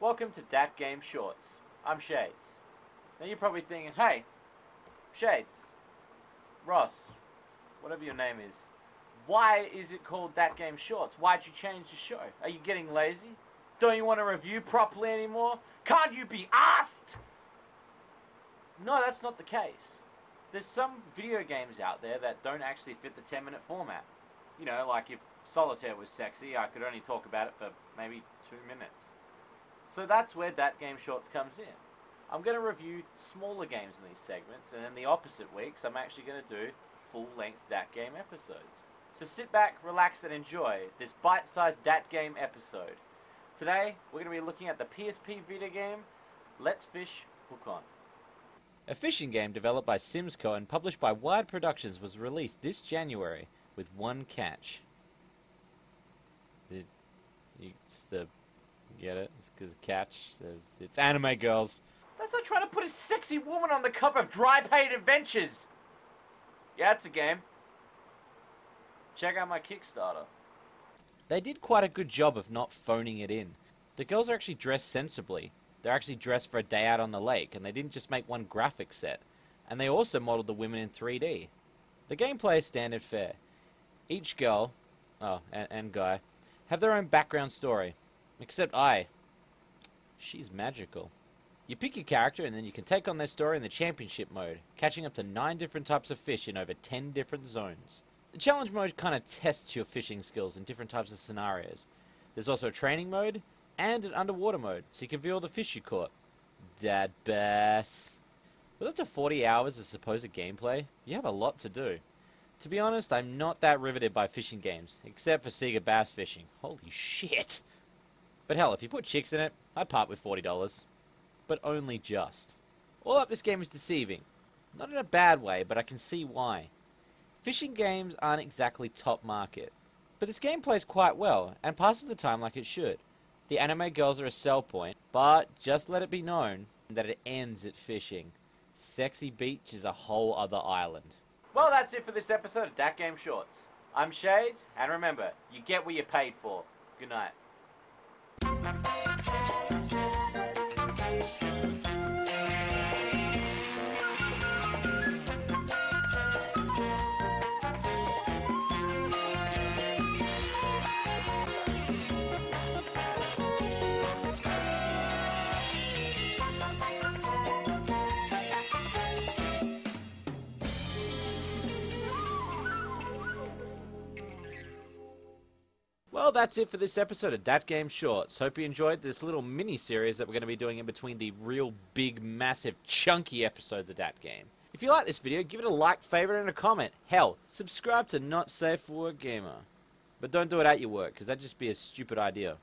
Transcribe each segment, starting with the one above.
Welcome to Dat Game Shorts. I'm Shades. Now you're probably thinking, hey, Shades, Ross, whatever your name is, why is it called Dat Game Shorts? Why'd you change the show? Are you getting lazy? Don't you want to review properly anymore? Can't you be asked? No, that's not the case. There's some video games out there that don't actually fit the 10-minute format. You know, like if Solitaire was sexy, I could only talk about it for maybe 2 minutes. So that's where Dat Game Shorts comes in. I'm going to review smaller games in these segments, and in the opposite weeks, I'm actually going to do full-length Dat Game episodes. So sit back, relax, and enjoy this bite-sized Dat Game episode. Today, we're going to be looking at the PSP Vita game, Let's Fish, Hook On. A fishing game developed by Simsco and published by Wired Productions was released this January with one catch. Get it? It's because catch, it's anime girls. That's like trying to put a sexy woman on the cover of Dry Paid Adventures. Yeah, it's a game. Check out my Kickstarter. They did quite a good job of not phoning it in. The girls are actually dressed sensibly. They're actually dressed for a day out on the lake, and they didn't just make one graphic set. And they also modeled the women in 3D. The gameplay is standard fare. Each girl, and guy, have their own background story. Except she's magical. You pick your character and then you can take on their story in the championship mode, catching up to 9 different types of fish in over 10 different zones. The challenge mode kind of tests your fishing skills in different types of scenarios. There's also a training mode and an underwater mode, so you can view all the fish you caught. Dad bass. With up to 40 hours of supposed gameplay, you have a lot to do. To be honest, I'm not that riveted by fishing games, except for Sega bass fishing. Holy shit! But hell, if you put chicks in it, I'd part with $40. But only just. All up, this game is deceiving. Not in a bad way, but I can see why. Fishing games aren't exactly top market. But this game plays quite well, and passes the time like it should. The anime girls are a sell point, but just let it be known that it ends at fishing. Sexy Beach is a whole other island. Well, that's it for this episode of Dat Game Shorts. I'm Shades, and remember, you get what you paid for. Good night. Well, that's it for this episode of Dat Game Shorts. Hope you enjoyed this little mini-series that we're going to be doing in between the real big, massive, chunky episodes of Dat Game. If you like this video, give it a like, favorite, and a comment. Hell, subscribe to Not Safe for Work Gamer. But don't do it at your work, because that'd just be a stupid idea.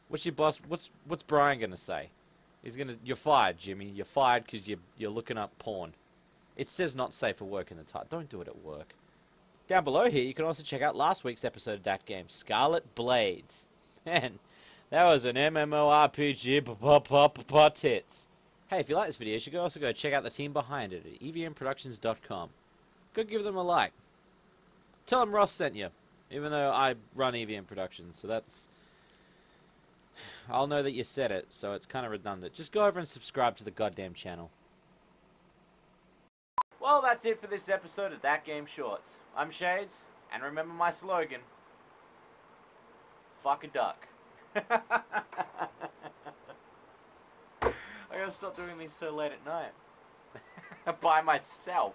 What's your boss, what's Brian going to say? You're fired, Jimmy. You're fired because you're looking up porn. It says Not Safe for Work in the title. Don't do it at work. Down below here, you can also check out last week's episode of Dat Game, Scarlet Blades. Man, that was an MMORPG tits. Hey, if you like this video, you should also go check out the team behind it at evmproductions.com. Go give them a like. Tell them Ross sent you, even though I run EVM Productions, so that's... I'll know that you said it, so it's kind of redundant. Just go over and subscribe to the goddamn channel. Well, that's it for this episode of Dat Game Shorts. I'm Shades, and remember my slogan, fuck a duck. I gotta stop doing these so late at night. By myself.